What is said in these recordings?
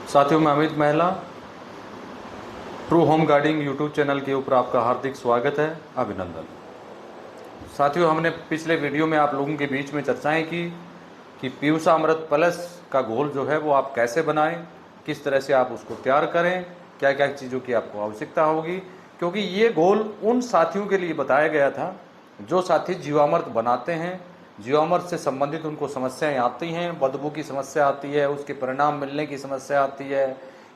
साथियों, मैं अमित महिला, true home gardening YouTube channel के ऊपर आपका हार्दिक स्वागत है, अभिनंदन। साथियों, हमने पिछले वीडियो में आप लोगों के बीच में चर्चाएं की कि पीयूषा अमृत प्लस का घोल जो है वो आप कैसे बनाएं, किस तरह से आप उसको तैयार करें, क्या क्या चीज़ों की आपको आवश्यकता होगी, क्योंकि ये घोल उन साथियों के लिए बताया गया था जो साथी जीवामृत बनाते हैं। जीवामृत से संबंधित उनको समस्याएं आती हैं, बदबू की समस्या आती है, उसके परिणाम मिलने की समस्या आती है,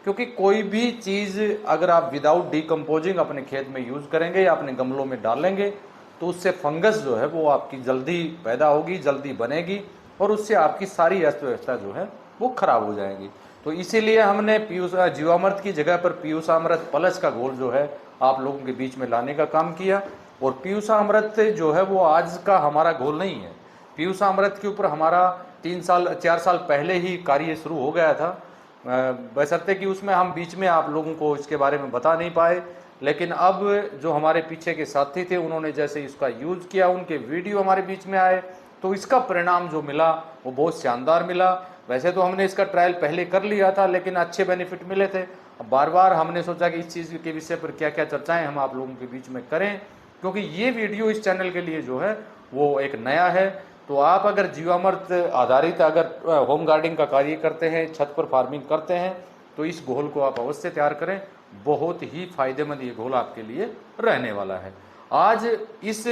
क्योंकि कोई भी चीज़ अगर आप विदाउट डिकम्पोजिंग अपने खेत में यूज़ करेंगे या अपने गमलों में डालेंगे तो उससे फंगस जो है वो आपकी जल्दी पैदा होगी, जल्दी बनेगी और उससे आपकी सारी अर्थव्यवस्था जो है वो खराब हो जाएगी। तो इसीलिए हमने जीवामृत की जगह पर पीयूषामृत प्लस का घोल जो है आप लोगों के बीच में लाने का काम किया। और पीयूषामृत जो है वो आज का हमारा घोल नहीं है। पीयूषामृत के ऊपर हमारा 3-4 साल पहले ही कार्य शुरू हो गया था, बशर्ते कि उसमें हम बीच में आप लोगों को इसके बारे में बता नहीं पाए। लेकिन अब जो हमारे पीछे के साथी थे उन्होंने जैसे इसका यूज़ किया, उनके वीडियो हमारे बीच में आए, तो इसका परिणाम जो मिला वो बहुत शानदार मिला। वैसे तो हमने इसका ट्रायल पहले कर लिया था लेकिन अच्छे बेनिफिट मिले थे। अब बार बार हमने सोचा कि इस चीज़ के विषय पर क्या क्या चर्चाएं हम आप लोगों के बीच में करें, क्योंकि ये वीडियो इस चैनल के लिए जो है वो एक नया है। तो आप अगर जीवामृत आधारित अगर होम गार्डनिंग का कार्य करते हैं, छत पर फार्मिंग करते हैं, तो इस घोल को आप अवश्य तैयार करें। बहुत ही फायदेमंद ये घोल आपके लिए रहने वाला है। आज इस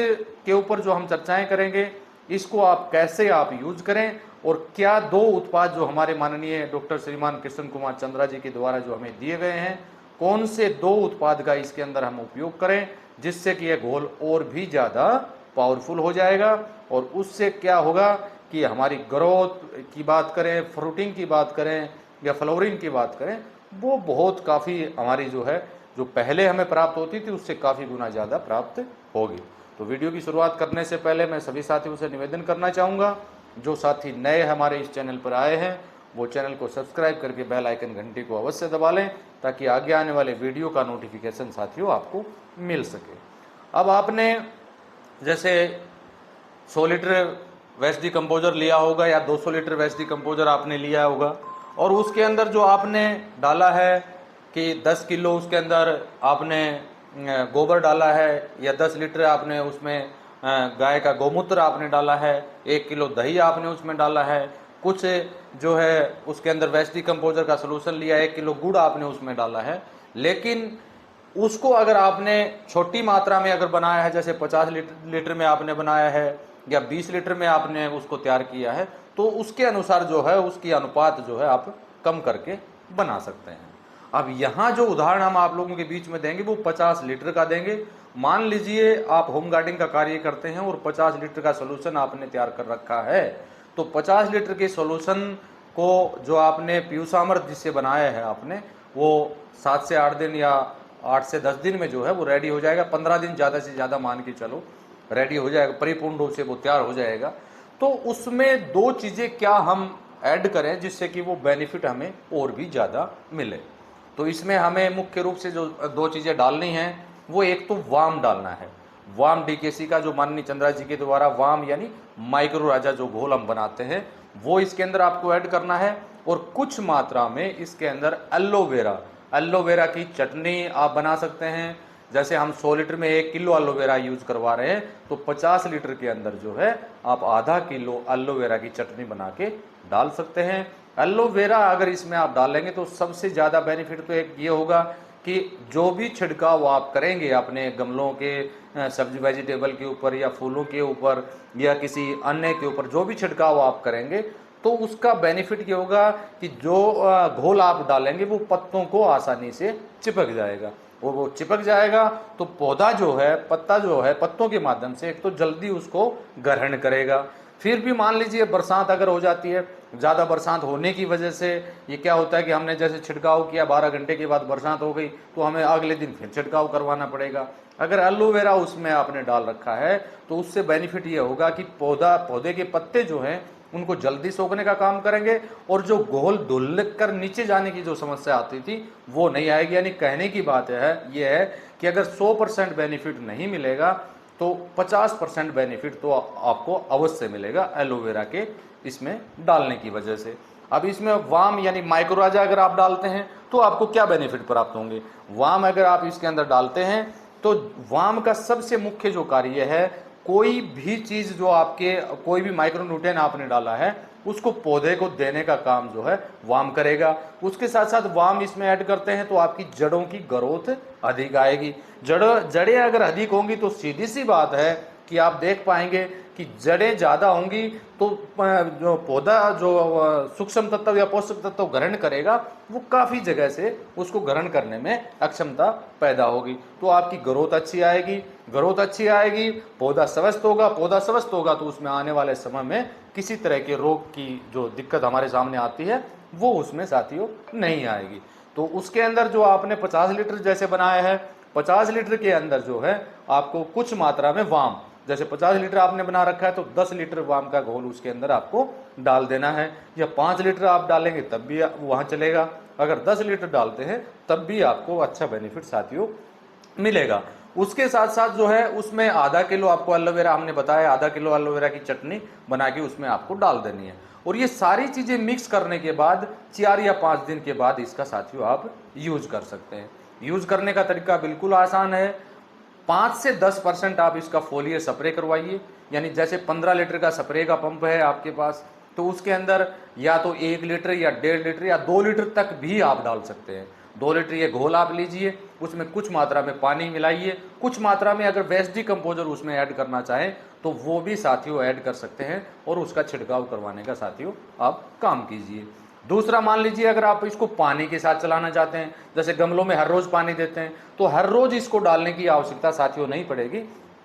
के ऊपर जो हम चर्चाएं करेंगे, इसको आप कैसे आप यूज करें और क्या दो उत्पाद जो हमारे माननीय डॉक्टर श्रीमान कृष्ण कुमार चंद्रा जी के द्वारा जो हमें दिए गए हैं, कौन से दो उत्पाद का इसके अंदर हम उपयोग करें जिससे कि यह घोल और भी ज़्यादा पावरफुल हो जाएगा। और उससे क्या होगा कि हमारी ग्रोथ की बात करें, फ्रूटिंग की बात करें या फ्लावरिंग की बात करें, वो बहुत काफ़ी हमारी जो है जो पहले हमें प्राप्त होती थी उससे काफ़ी गुना ज़्यादा प्राप्त होगी। तो वीडियो की शुरुआत करने से पहले मैं सभी साथियों से निवेदन करना चाहूँगा, जो साथी नए हमारे इस चैनल पर आए हैं वो चैनल को सब्सक्राइब करके बेल आइकन घंटी को अवश्य दबा लें ताकि आगे आने वाले वीडियो का नोटिफिकेशन साथियों आपको मिल सके। अब आपने जैसे 100 लीटर वेस्ट डिकम्पोजर लिया होगा या 200 लीटर वेस्ट डिकम्पोजर आपने लिया होगा और उसके अंदर जो आपने डाला है कि 10 किलो उसके अंदर आपने गोबर डाला है या 10 लीटर आपने उसमें गाय का गौमूत्र आपने डाला है, 1 किलो दही आपने उसमें डाला है, कुछ जो है उसके अंदर वेस्ट डिकम्पोजर का सोल्यूशन लिया, 1 किलो गुड़ आपने उसमें डाला है। लेकिन उसको अगर आपने छोटी मात्रा में अगर बनाया है, जैसे 50 लीटर में आपने बनाया है या 20 लीटर में आपने उसको तैयार किया है, तो उसके अनुसार जो है उसकी अनुपात जो है आप कम करके बना सकते हैं। अब यहाँ जो उदाहरण हम आप लोगों के बीच में देंगे वो 50 लीटर का देंगे। मान लीजिए आप होम गार्डनिंग का कार्य करते हैं और 50 लीटर का सोल्यूशन आपने तैयार कर रखा है, तो 50 लीटर के सोल्यूशन को जो आपने पीयूषामृत जिससे बनाया है आपने, वो 7 से 8 दिन या 8 से 10 दिन में जो है वो रेडी हो जाएगा। 15 दिन ज़्यादा से ज़्यादा मान के चलो रेडी हो जाएगा, परिपूर्ण रूप से वो तैयार हो जाएगा। तो उसमें दो चीज़ें क्या हम ऐड करें जिससे कि वो बेनिफिट हमें और भी ज़्यादा मिले। तो इसमें हमें मुख्य रूप से जो दो चीज़ें डालनी हैं, वो एक तो वाम डालना है। वाम डीकेसी का जो माननीय चंद्रा जी के द्वारा वाम यानी माइक्रो राजा जो घोल हम बनाते हैं वो इसके अंदर आपको ऐड करना है। और कुछ मात्रा में इसके अंदर एलोवेरा की चटनी आप बना सकते हैं। जैसे हम 100 लीटर में 1 किलो एलोवेरा यूज करवा रहे हैं, तो 50 लीटर के अंदर जो है आप आधा किलो एलोवेरा की चटनी बना के डाल सकते हैं। एलोवेरा अगर इसमें आप डालेंगे तो सबसे ज़्यादा बेनिफिट तो एक ये होगा कि जो भी छिड़काव आप करेंगे अपने गमलों के सब्जी वेजिटेबल के ऊपर या फूलों के ऊपर या किसी अन्य के ऊपर, जो भी छिड़काव आप करेंगे तो उसका बेनिफिट ये होगा कि जो घोल आप डालेंगे वो पत्तों को आसानी से चिपक जाएगा। और वो चिपक जाएगा तो पौधा जो है, पत्ता जो है, पत्तों के माध्यम से एक तो जल्दी उसको ग्रहण करेगा। फिर भी मान लीजिए बरसात अगर हो जाती है, ज़्यादा बरसात होने की वजह से ये क्या होता है कि हमने जैसे छिड़काव किया, 12 घंटे के बाद बरसात हो गई तो हमें अगले दिन फिर छिड़काव करवाना पड़ेगा। अगर एलोवेरा उसमें आपने डाल रखा है तो उससे बेनिफिट ये होगा कि पौधे के पत्ते जो हैं उनको जल्दी सोखने का काम करेंगे और जो घोल धुल कर नीचे जाने की जो समस्या आती थी वो नहीं आएगी। यानी कहने की बात है ये है कि अगर 100% बेनिफिट नहीं मिलेगा तो 50% बेनिफिट तो आपको अवश्य मिलेगा एलोवेरा के इसमें डालने की वजह से। अब इसमें वाम यानी माइक्रोराजा अगर आप डालते हैं तो आपको क्या बेनिफिट प्राप्त होंगे। वाम अगर आप इसके अंदर डालते हैं तो वाम का सबसे मुख्य जो कार्य है, कोई भी चीज जो आपके कोई भी माइक्रोन्यूट्रिएंट आपने डाला है उसको पौधे को देने का काम जो है वाम करेगा। उसके साथ साथ वाम इसमें ऐड करते हैं तो आपकी जड़ों की ग्रोथ अधिक आएगी। जड़ें अगर अधिक होंगी तो सीधी सी बात है कि आप देख पाएंगे कि जड़ें ज्यादा होंगी तो जो पौधा जो सूक्ष्म तत्व या पोषक तत्व ग्रहण करेगा वो काफी जगह से उसको ग्रहण करने में अक्षमता पैदा होगी, तो आपकी ग्रोथ अच्छी आएगी। ग्रोथ अच्छी आएगी, पौधा स्वस्थ होगा, पौधा स्वस्थ होगा तो उसमें आने वाले समय में किसी तरह के रोग की जो दिक्कत हमारे सामने आती है वो उसमें साथियों नहीं आएगी। तो उसके अंदर जो आपने 50 लीटर जैसे बनाया है, 50 लीटर के अंदर जो है आपको कुछ मात्रा में वाम, जैसे 50 लीटर आपने बना रखा है तो 10 लीटर वाम का घोल उसके अंदर आपको डाल देना है, या 5 लीटर आप डालेंगे तब भी वहां चलेगा। अगर 10 लीटर डालते हैं तब भी आपको अच्छा बेनिफिट साथियों मिलेगा। उसके साथ साथ जो है उसमें आधा किलो आपको एलोवेरा, हमने बताया आधा किलो एलोवेरा की चटनी बना के उसमें आपको डाल देनी है, और ये सारी चीजें मिक्स करने के बाद 4 या 5 दिन के बाद इसका साथियों आप यूज कर सकते हैं। यूज करने का तरीका बिल्कुल आसान है। 5 से 10% आप इसका फोलियर स्प्रे करवाइए, यानी जैसे 15 लीटर का स्प्रे का पंप है आपके पास तो उसके अंदर या तो 1 लीटर या 1.5 लीटर या 2 लीटर तक भी आप डाल सकते हैं। 2 लीटर ये घोल आप लीजिए, उसमें कुछ मात्रा में पानी मिलाइए, कुछ मात्रा में अगर वेस्ट डिकम्पोजर उसमें ऐड करना चाहें तो वो भी साथियों ऐड कर सकते हैं और उसका छिड़काव करवाने का साथियों आप काम कीजिए। दूसरा, मान लीजिए अगर आप इसको पानी के साथ चलाना चाहते हैं, जैसे गमलों में हर रोज पानी देते हैं तो हर रोज इसको डालने की आवश्यकता साथियों नहीं पड़ेगी।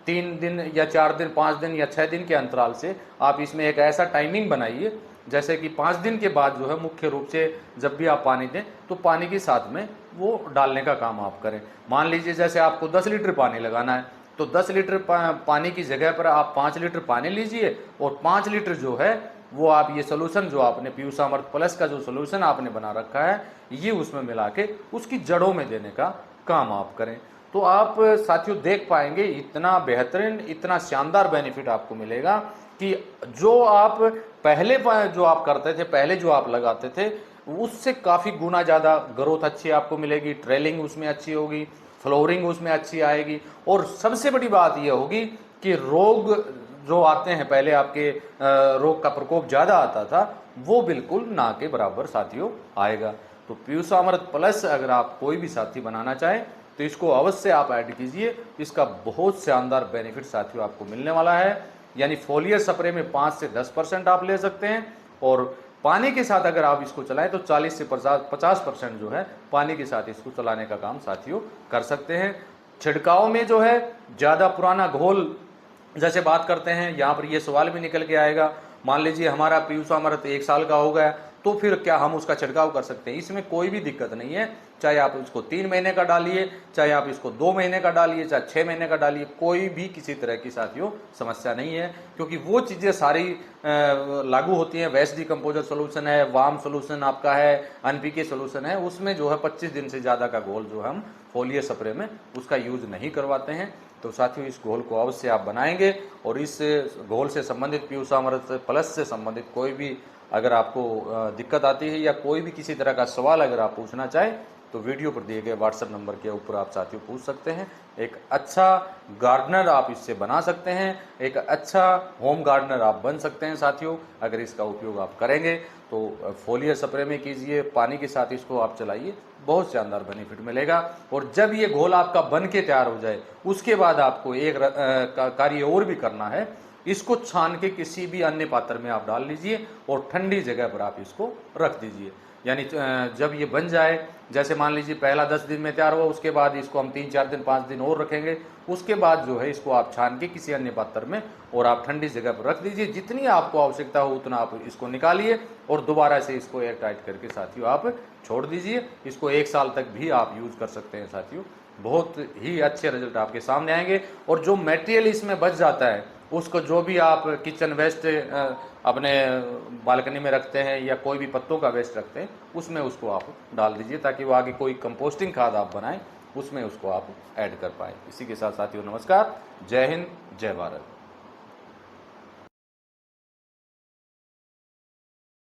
3 दिन या 4 दिन, 5 दिन या 6 दिन के अंतराल से आप इसमें एक ऐसा टाइमिंग बनाइए, जैसे कि 5 दिन के बाद जो है मुख्य रूप से जब भी आप पानी दें तो पानी के साथ में वो डालने का काम आप करें। मान लीजिए जैसे आपको 10 लीटर पानी लगाना है तो 10 लीटर पानी की जगह पर आप 5 लीटर पानी लीजिए और 5 लीटर जो है वो आप ये सोल्यूशन जो आपने पीयूषामृत प्लस का जो सोल्यूशन आपने बना रखा है ये उसमें मिला के उसकी जड़ों में देने का काम आप करें। तो आप साथियों देख पाएंगे इतना बेहतरीन, इतना शानदार बेनिफिट आपको मिलेगा कि जो आप पहले जो आप करते थे, पहले जो आप लगाते थे उससे काफी गुना ज्यादा ग्रोथ अच्छी आपको मिलेगी, ट्रेलिंग उसमें अच्छी होगी, फ्लोरिंग उसमें अच्छी आएगी, और सबसे बड़ी बात यह होगी कि रोग जो आते हैं, पहले आपके रोग का प्रकोप ज्यादा आता था वो बिल्कुल ना के बराबर साथियों आएगा। तो पीयूषामृत प्लस अगर आप कोई भी साथी बनाना चाहें तो इसको अवश्य आप ऐड कीजिए, इसका बहुत शानदार बेनिफिट साथियों आपको मिलने वाला है। यानी फोलियर स्प्रे में 5 से 10% आप ले सकते हैं, और पानी के साथ अगर आप इसको चलाएं तो 40 से 50% जो है पानी के साथ इसको चलाने का काम साथियों कर सकते हैं। छिड़काव में जो है ज्यादा पुराना घोल जैसे बात करते हैं, यहाँ पर ये सवाल भी निकल के आएगा, मान लीजिए हमारा पीयूषामृत 1 साल का हो गया तो फिर क्या हम उसका छिड़काव कर सकते हैं? इसमें कोई भी दिक्कत नहीं है, चाहे आप इसको 3 महीने का डालिए, चाहे आप इसको 2 महीने का डालिए, चाहे 6 महीने का डालिए, कोई भी किसी तरह की साथियों समस्या नहीं है, क्योंकि वो चीजें सारी लागू होती हैं। वेस्ट डिकम्पोजर सोल्यूशन है, वाम सोल्यूशन आपका है, एनपीके सोल्यूशन है, उसमें जो है 25 दिन से ज्यादा का घोल जो हम फोलियर स्प्रे में उसका यूज नहीं करवाते हैं। तो साथियों इस घोल को अवश्य आप बनाएंगे, और इस घोल से संबंधित पीयूषामृत प्लस से संबंधित कोई भी अगर आपको दिक्कत आती है या कोई भी किसी तरह का सवाल अगर आप पूछना चाहें तो वीडियो पर दिए गए व्हाट्सएप नंबर के ऊपर आप साथियों पूछ सकते हैं। एक अच्छा गार्डनर आप इससे बना सकते हैं, एक अच्छा होम गार्डनर आप बन सकते हैं साथियों, अगर इसका उपयोग आप करेंगे तो फोलियर स्प्रे में कीजिए, पानी के साथ इसको आप चलाइए, बहुत शानदार बेनिफिट मिलेगा। और जब ये घोल आपका बन के तैयार हो जाए उसके बाद आपको एक कार्य और भी करना है, इसको छान के किसी भी अन्य पात्र में आप डाल लीजिए और ठंडी जगह पर आप इसको रख दीजिए। यानी जब ये बन जाए, जैसे मान लीजिए पहला 10 दिन में तैयार हुआ, उसके बाद इसको हम 3, 4 दिन, 5 दिन और रखेंगे, उसके बाद जो है इसको आप छान के किसी अन्य पात्र में और आप ठंडी जगह पर रख दीजिए। जितनी आपको आवश्यकता हो उतना आप इसको निकालिए और दोबारा से इसको एयर टाइट करके साथियों आप छोड़ दीजिए। इसको 1 साल तक भी आप यूज कर सकते हैं साथियों, बहुत ही अच्छे रिजल्ट आपके सामने आएंगे। और जो मटेरियल इसमें बच जाता है उसको, जो भी आप किचन वेस्ट अपने बालकनी में रखते हैं या कोई भी पत्तों का वेस्ट रखते हैं, उसमें उसको आप डाल दीजिए, ताकि वो आगे कोई कंपोस्टिंग खाद आप बनाएं उसमें उसको आप ऐड कर पाए। इसी के साथ साथियों नमस्कार, जय हिंद, जय भारत।